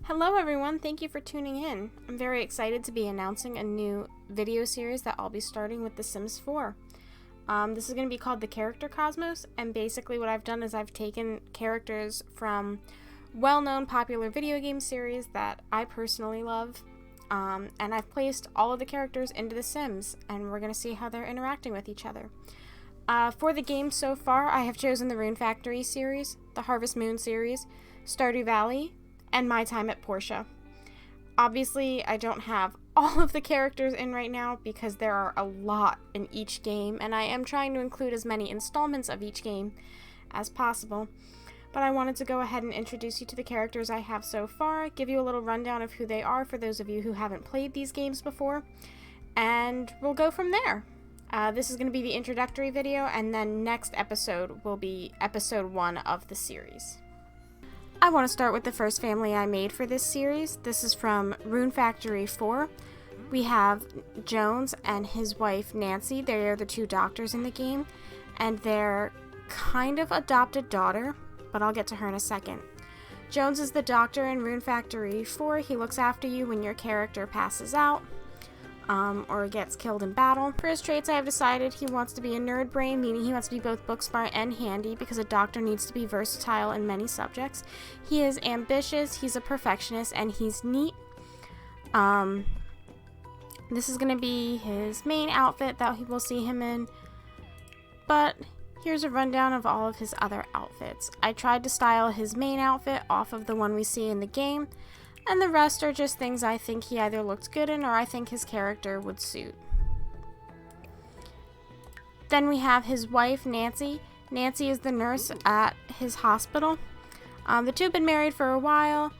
Hello everyone, thank you for tuning in. I'm very excited to be announcing a new video series that I'll be starting with The Sims 4. This is going to be called The Character Cosmos, and basically what I've done is I've taken characters from well-known popular video game series that I personally love, and I've placed all of the characters into The Sims, and we're going to see how they're interacting with each other. For the game so far, I have chosen the Rune Factory series, the Harvest Moon series, Stardew Valley, and my time at Portia. Obviously, I don't have all of the characters in right now because there are a lot in each game, and I am trying to include as many installments of each game as possible. But I wanted to go ahead and introduce you to the characters I have so far, give you a little rundown of who they are for those of you who haven't played these games before, and we'll go from there. This is going to be the introductory video, and then next episode will be episode 1 of the series. I want to start with the first family I made for this series. This is from Rune Factory 4. We have Jones and his wife Nancy. They are the two doctors in the game, and their kind of adopted daughter, but I'll get to her in a second. Jones is the doctor in Rune Factory 4. He looks after you when your character passes out or gets killed in battle. For his traits, I have decided he wants to be a nerd brain, meaning he wants to be both book smart and handy because a doctor needs to be versatile in many subjects. He is ambitious, he's a perfectionist, and he's neat. This is going to be his main outfit that we will see him in, but here's a rundown of all of his other outfits. I tried to style his main outfit off of the one we see in the game, and the rest are just things I think he either looked good in or I think his character would suit. Then we have his wife, Nancy. Nancy is the nurse at his hospital. The two have been married for a while.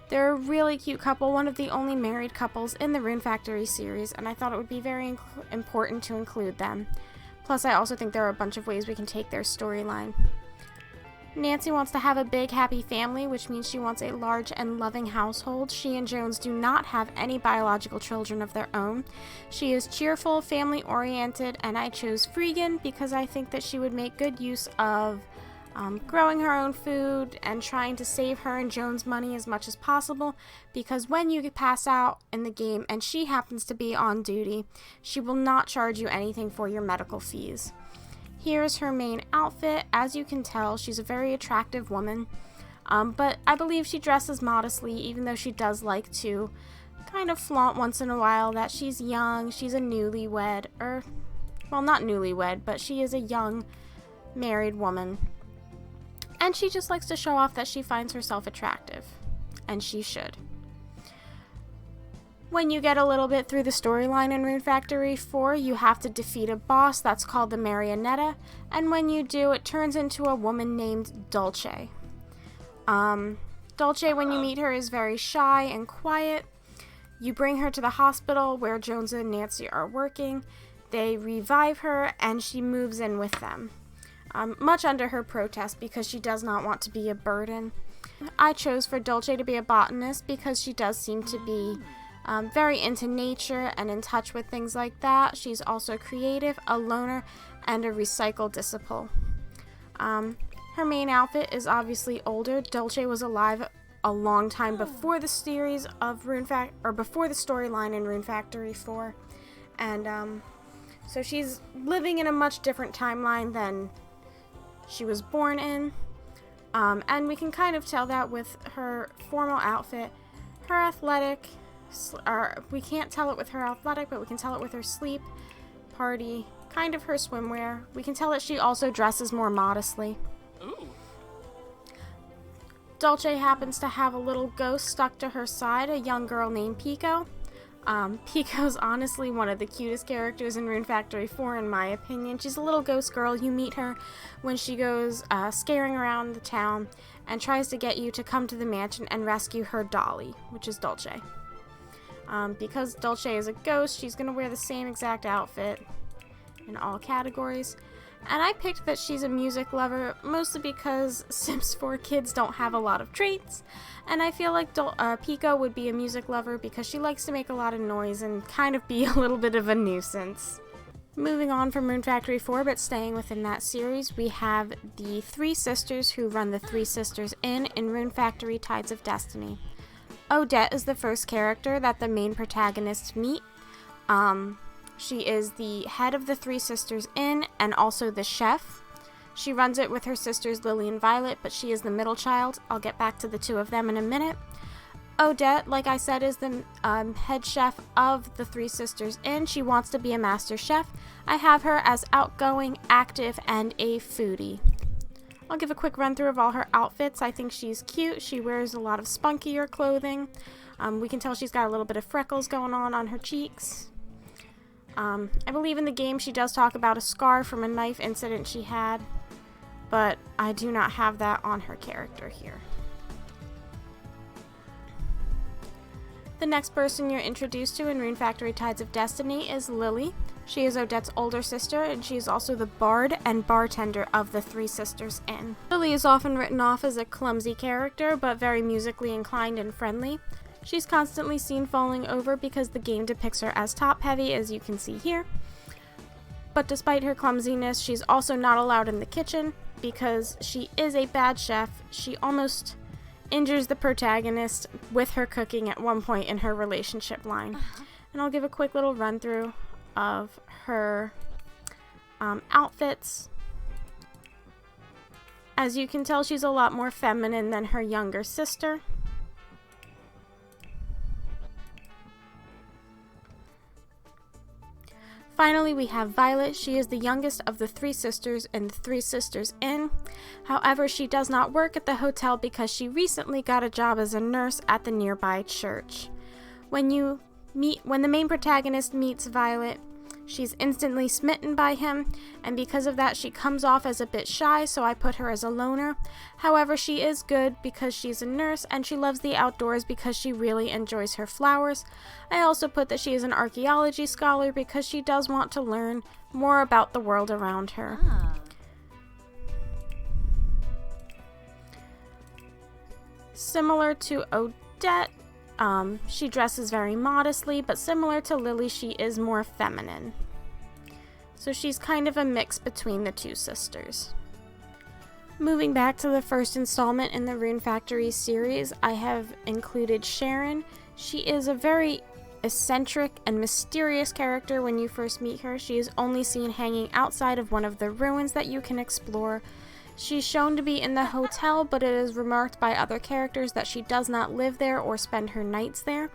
They're a really cute couple, one of the only married couples in the Rune Factory series, and I thought it would be very important to include them. Plus, I also think there are a bunch of ways we can take their storyline. Nancy wants to have a big, happy family, which means she wants a large and loving household. She and Jones do not have any biological children of their own. She is cheerful, family-oriented, and I chose Freegan because I think that she would make good use of growing her own food and trying to save her and Jones money as much as possible, because when you pass out in the game and she happens to be on duty, she will not charge you anything for your medical fees. Here's her main outfit. As you can tell, she's a very attractive woman, but I believe she dresses modestly, even though she does like to kind of flaunt once in a while that she's young, she's a newlywed, well, not newlywed, but she is a young married woman. And she just likes to show off that she finds herself attractive, and she should. When you get a little bit through the storyline in Rune Factory 4, you have to defeat a boss that's called the Marionetta, and when you do, it turns into a woman named Dulce. Dulce, when you meet her, is very shy and quiet. You bring her to the hospital where Jones and Nancy are working. They revive her, and she moves in with them, much under her protest because she does not want to be a burden. I chose for Dulce to be a botanist because she does seem to be very into nature and in touch with things like that. She's also creative, a loner, and a recycle disciple. Her main outfit is obviously older. Dulce was alive a long time before the series of before the storyline in Rune Factory 4, and so she's living in a much different timeline than she was born in, and we can kind of tell that with her formal outfit, her athletic. We can't tell it with her athletic, but we can tell it with her sleep, party, kind of her swimwear. We can tell that she also dresses more modestly. Ooh. Dulce happens to have a little ghost stuck to her side, a young girl named Pico. Pico's honestly one of the cutest characters in Rune Factory 4 in my opinion. She's a little ghost girl. You meet her when she goes scaring around the town and tries to get you to come to the mansion and rescue her dolly, which is Dulce. Because Dulce is a ghost, she's going to wear the same exact outfit in all categories. And I picked that she's a music lover, mostly because Sims 4 kids don't have a lot of traits. And I feel like Pico would be a music lover because she likes to make a lot of noise and kind of be a little bit of a nuisance. Moving on from Rune Factory 4, but staying within that series, we have the three sisters who run the Three Sisters Inn in Rune Factory Tides of Destiny. Odette is the first character that the main protagonists meet. She is the head of the Three Sisters Inn and also the chef. She runs it with her sisters Lily and Violet, but she is the middle child. I'll get back to the two of them in a minute. Odette, like I said, is the head chef of the Three Sisters Inn. She wants to be a master chef. I have her as outgoing, active, and a foodie. I'll give a quick run through of all her outfits. I think she's cute. She wears a lot of spunkier clothing. We can tell she's got a little bit of freckles going on her cheeks. I believe in the game she does talk about a scar from a knife incident she had, but I do not have that on her character here. The next person you're introduced to in Rune Factory Tides of Destiny is Lily. She is Odette's older sister, and she is also the bard and bartender of the Three Sisters Inn. Lily is often written off as a clumsy character, but very musically inclined and friendly. She's constantly seen falling over because the game depicts her as top-heavy, as you can see here. But despite her clumsiness, she's also not allowed in the kitchen because she is a bad chef. She almost injures the protagonist with her cooking at one point in her relationship line. And I'll give a quick little run-through of her outfits. As you can tell, she's a lot more feminine than her younger sister. Finally, we have Violet. She is the youngest of the three sisters in the Three Sisters Inn. However, she does not work at the hotel because she recently got a job as a nurse at the nearby church. When the main protagonist meets Violet, she's instantly smitten by him, and because of that she comes off as a bit shy, so I put her as a loner. However, she is good because she's a nurse, and she loves the outdoors because she really enjoys her flowers. I also put that she is an archaeology scholar because she does want to learn more about the world around her. Similar to Odette, she dresses very modestly, but similar to Lily, she is more feminine. So she's kind of a mix between the two sisters. Moving back to the first installment in the Rune Factory series, I have included Sharon. She is a very eccentric and mysterious character when you first meet her. She is only seen hanging outside of one of the ruins that you can explore. She's shown to be in the hotel, but it is remarked by other characters that she does not live there or spend her nights there,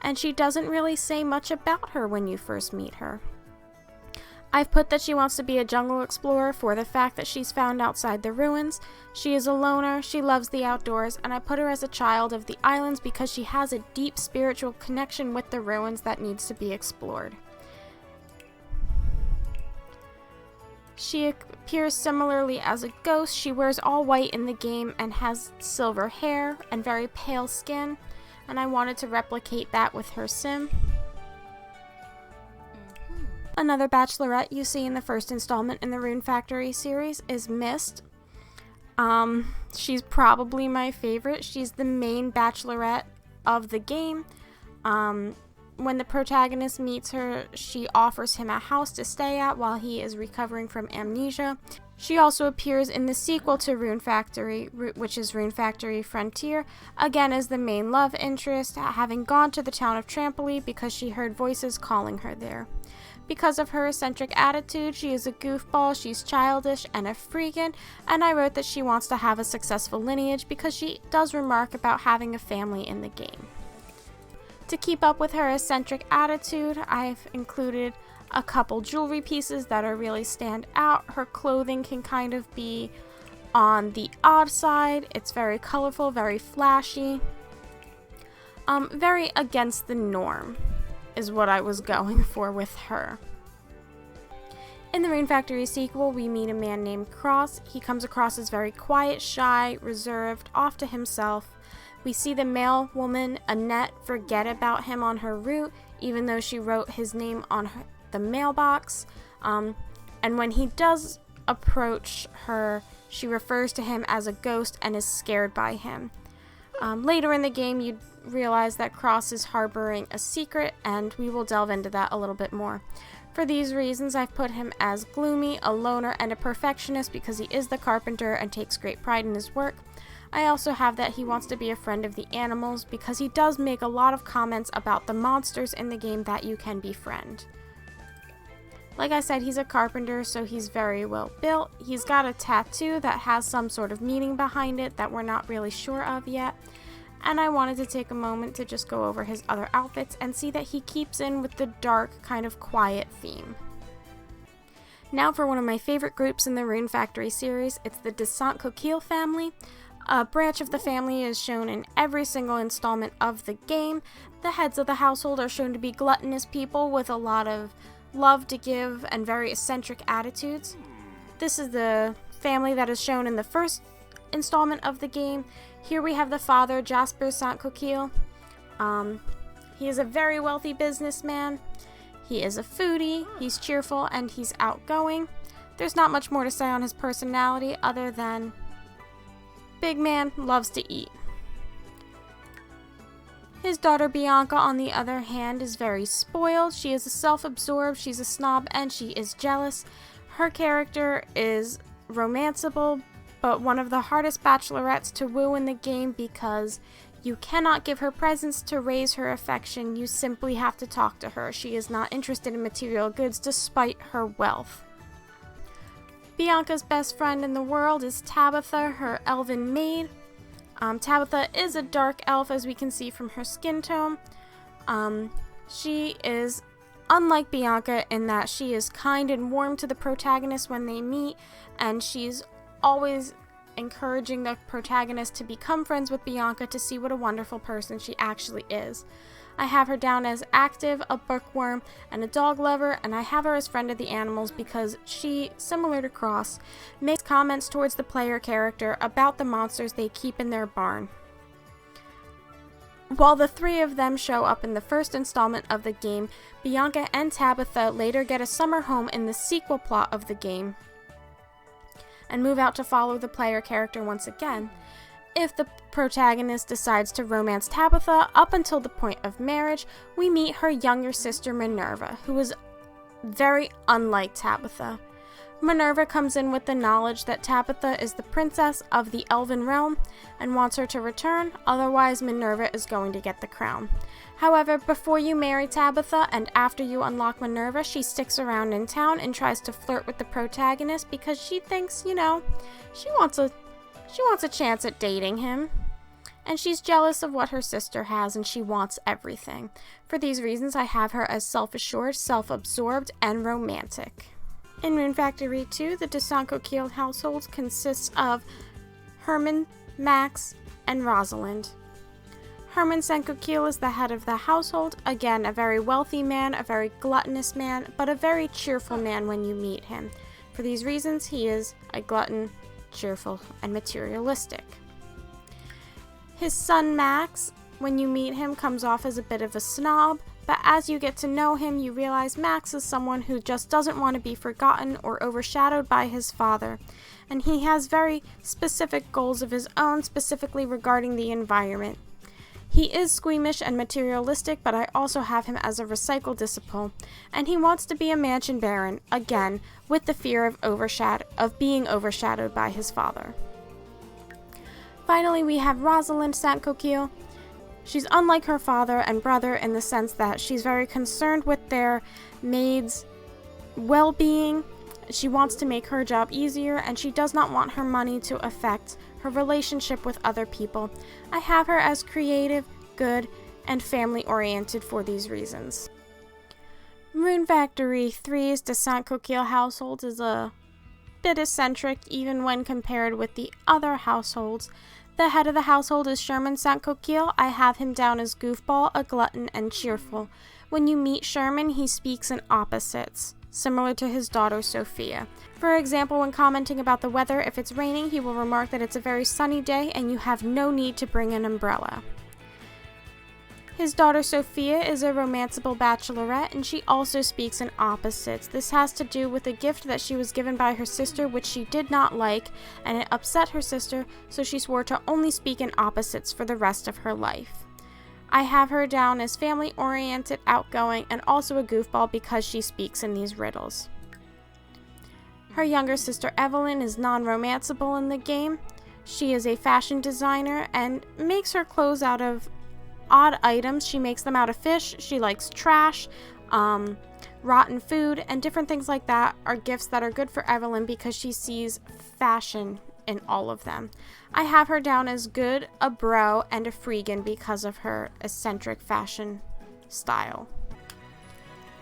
and she doesn't really say much about her when you first meet her. I've put that she wants to be a jungle explorer for the fact that she's found outside the ruins. She is a loner, she loves the outdoors, and I put her as a child of the islands because she has a deep spiritual connection with the ruins that needs to be explored. She appears similarly as a ghost. She wears all white in the game and has silver hair and very pale skin, and I wanted to replicate that with her sim. Another bachelorette you see in the first installment in the Rune Factory series is Mist. She's probably my favorite. She's the main bachelorette of the game. When the protagonist meets her, she offers him a house to stay at while he is recovering from amnesia. She also appears in the sequel to Rune Factory, which is Rune Factory Frontier, again as the main love interest, having gone to the town of Trampoline because she heard voices calling her there. Because of her eccentric attitude, she is a goofball, she's childish and a freakin', and I wrote that she wants to have a successful lineage because she does remark about having a family in the game. To keep up with her eccentric attitude, I've included a couple jewelry pieces that are really stand out. Her clothing can kind of be on the odd side. It's very colorful, very flashy. Very against the norm is what I was going for with her. In the Rune Factory sequel, we meet a man named Cross. He comes across as very quiet, shy, reserved, off to himself. We see the male woman, Annette, forget about him on her route, even though she wrote his name on the mailbox. And when he does approach her, she refers to him as a ghost and is scared by him. Later in the game, you realize that Cross is harboring a secret, and we will delve into that a little bit more. For these reasons, I've put him as gloomy, a loner, and a perfectionist because he is the carpenter and takes great pride in his work. I also have that he wants to be a friend of the animals because he does make a lot of comments about the monsters in the game that you can befriend. Like I said, he's a carpenter, so he's very well built. He's got a tattoo that has some sort of meaning behind it that we're not really sure of yet. And I wanted to take a moment to just go over his other outfits and see that he keeps in with the dark, kind of quiet theme. Now for one of my favorite groups in the Rune Factory series, it's the Descent Coquille family. A branch of the family is shown in every single installment of the game. The heads of the household are shown to be gluttonous people with a lot of love to give and very eccentric attitudes. This is the family that is shown in the first installment of the game. Here we have the father, Jasper Saint-Coquille. He is a very wealthy businessman. He is a foodie, he's cheerful, and he's outgoing. There's not much more to say on his personality other than big man loves to eat. His daughter Bianca, on the other hand, is very spoiled. She is self-absorbed, she's a snob, and she is jealous. Her character is romanceable, but one of the hardest bachelorettes to woo in the game because you cannot give her presents to raise her affection. You simply have to talk to her. She is not interested in material goods despite her wealth. Bianca's best friend in the world is Tabitha, her elven maid. Tabitha is a dark elf, as we can see from her skin tone. She is unlike Bianca in that she is kind and warm to the protagonist when they meet, and she's always encouraging the protagonist to become friends with Bianca to see what a wonderful person she actually is. I have her down as active, a bookworm, and a dog lover, and I have her as friend of the animals because she, similar to Cross, makes comments towards the player character about the monsters they keep in their barn. While the three of them show up in the first installment of the game, Bianca and Tabitha later get a summer home in the sequel plot of the game and move out to follow the player character once again. If the protagonist decides to romance Tabitha up until the point of marriage, we meet her younger sister Minerva, who is very unlike Tabitha. Minerva comes in with the knowledge that Tabitha is the princess of the Elven realm and wants her to return, otherwise Minerva is going to get the crown. However, before you marry Tabitha and after you unlock Minerva, she sticks around in town and tries to flirt with the protagonist because she thinks, you know, she wants a chance at dating him. And she's jealous of what her sister has and she wants everything. For these reasons, I have her as self-assured, self-absorbed, and romantic. In Rune Factory 2, the Descent Coquille household consists of Herman, Max, and Rosalind. Herman Saint-Coquille is the head of the household, again a very wealthy man, a very gluttonous man, but a very cheerful man when you meet him. For these reasons, he is a glutton, cheerful, and materialistic. His son Max, when you meet him, comes off as a bit of a snob, but as you get to know him, you realize Max is someone who just doesn't want to be forgotten or overshadowed by his father, and he has very specific goals of his own, specifically regarding the environment. He is squeamish and materialistic, but I also have him as a recycle disciple, and he wants to be a mansion baron, again, with the fear of being overshadowed by his father. Finally, we have Rosalind Saint-Coquille. She's unlike her father and brother in the sense that she's very concerned with their maid's well-being. She wants to make her job easier, and she does not want her money to affect her relationship with other people. I have her as creative, good, and family-oriented for these reasons. Rune Factory 3's Descent Coquille household is a bit eccentric even when compared with the other households. The head of the household is Sherman Saint-Coquille. I have him down as goofball, a glutton, and cheerful. When you meet Sherman, he speaks in opposites, similar to his daughter Sophia. For example, when commenting about the weather, if it's raining, he will remark that it's a very sunny day and you have no need to bring an umbrella. His daughter Sophia is a romanceable bachelorette, and she also speaks in opposites. This has to do with a gift that she was given by her sister which she did not like, and it upset her sister, so she swore to only speak in opposites for the rest of her life. I have her down as family-oriented, outgoing, and also a goofball because she speaks in these riddles. Her younger sister Evelyn is non-romanceable in the game. She is a fashion designer and makes her clothes out of odd items. She makes them out of fish. She likes trash, rotten food, and different things like that are gifts that are good for Evelyn because she sees fashion in all of them. I have her down as good, a bro, and a freegan because of her eccentric fashion style.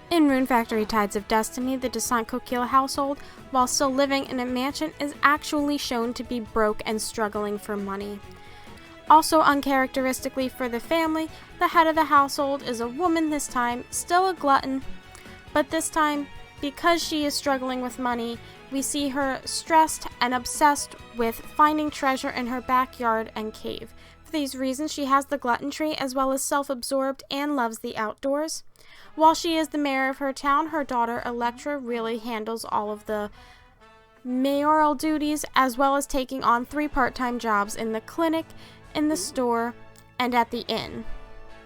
In Rune Factory Tides of Destiny, the Descent Coquille household, while still living in a mansion, is actually shown to be broke and struggling for money. Also uncharacteristically for the family, the head of the household is a woman this time, still a glutton, but this time, because she is struggling with money, we see her stressed and obsessed with finding treasure in her backyard and cave. For these reasons, she has the glutton trait as well as self-absorbed and loves the outdoors. While she is the mayor of her town, her daughter Electra really handles all of the mayoral duties as well as taking on 3 part-time jobs in the clinic, in the store, and at the inn.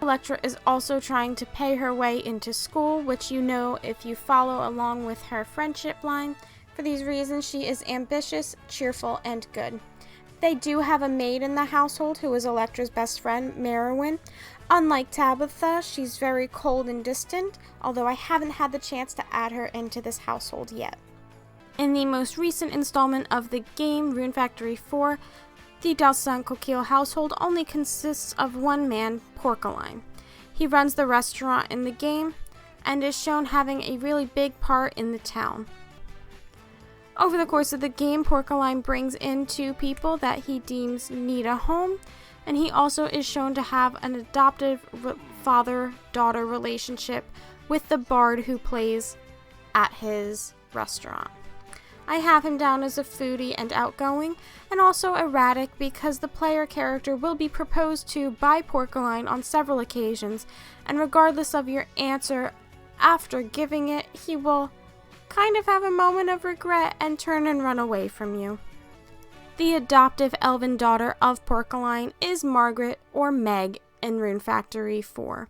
Electra is also trying to pay her way into school, which you know if you follow along with her friendship line. For these reasons, she is ambitious, cheerful, and good. They do have a maid in the household who is Electra's best friend, Merowyn. Unlike Tabitha, she's very cold and distant, although I haven't had the chance to add her into this household yet. In the most recent installment of the game, Rune Factory 4, the Descent Coquille household only consists of one man, Porcaline. He runs the restaurant in the game and is shown having a really big part in the town. Over the course of the game, Porcaline brings in 2 people that he deems need a home, and he also is shown to have an adoptive father-daughter relationship with the bard who plays at his restaurant. I have him down as a foodie and outgoing, and also erratic because the player character will be proposed to by Porcaline on several occasions, and regardless of your answer after giving it, he will kind of have a moment of regret and turn and run away from you. The adoptive elven daughter of Porcaline is Margaret, or Meg, in Rune Factory 4.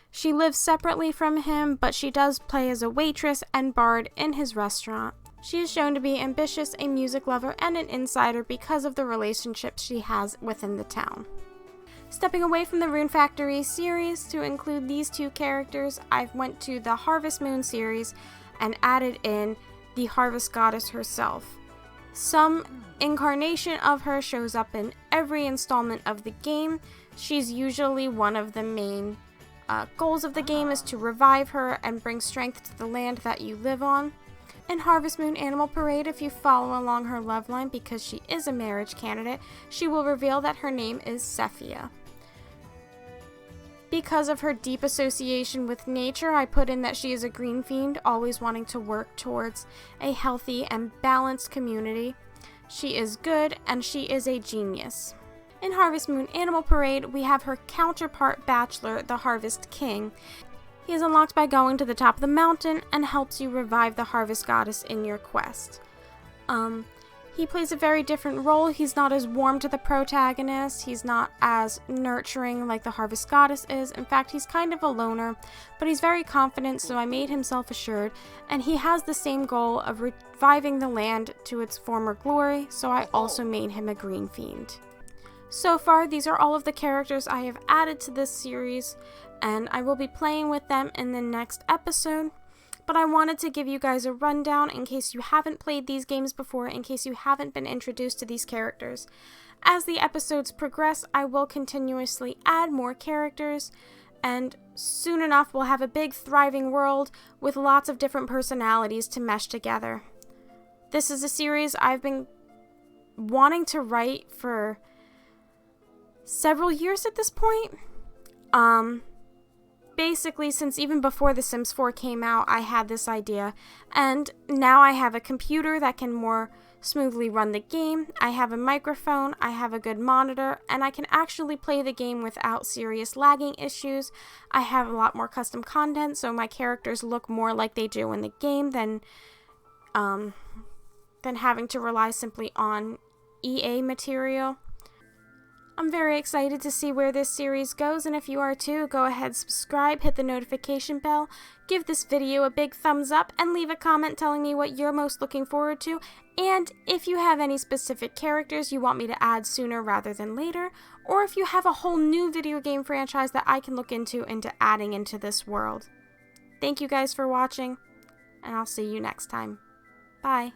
She lives separately from him, but she does play as a waitress and bard in his restaurant. She is shown to be ambitious, a music lover, and an insider because of the relationships she has within the town. Stepping away from the Rune Factory series to include these 2 characters, I went to the Harvest Moon series and added in the Harvest Goddess herself. Some incarnation of her shows up in every installment of the game. She's usually one of the main goals of the game is to revive her and bring strength to the land that you live on. In Harvest Moon Animal Parade, if you follow along her love line because she is a marriage candidate, she will reveal that her name is Cephia. Because of her deep association with nature, I put in that she is a green fiend, always wanting to work towards a healthy and balanced community. She is good, and she is a genius. In Harvest Moon Animal Parade, we have her counterpart bachelor, the Harvest King. He is unlocked by going to the top of the mountain and helps you revive the Harvest Goddess in your quest. He plays a very different role. He's not as warm to the protagonist. He's not as nurturing like the Harvest Goddess is. In fact, he's kind of a loner, but he's very confident, so I made him self-assured, and he has the same goal of reviving the land to its former glory, so I also made him a green fiend. So far, these are all of the characters I have added to this series, and I will be playing with them in the next episode. But I wanted to give you guys a rundown in case you haven't played these games before, in case you haven't been introduced to these characters. As the episodes progress, I will continuously add more characters, and soon enough we'll have a big thriving world with lots of different personalities to mesh together. This is a series I've been wanting to write for several years at this point. Basically, since even before The Sims 4 came out, I had this idea, and now I have a computer that can more smoothly run the game, I have a microphone, I have a good monitor, and I can actually play the game without serious lagging issues. I have a lot more custom content, so my characters look more like they do in the game than having to rely simply on EA material. I'm very excited to see where this series goes, and if you are too, go ahead, subscribe, hit the notification bell, give this video a big thumbs up, and leave a comment telling me what you're most looking forward to, and if you have any specific characters you want me to add sooner rather than later, or if you have a whole new video game franchise that I can look into adding into this world. Thank you guys for watching, and I'll see you next time. Bye.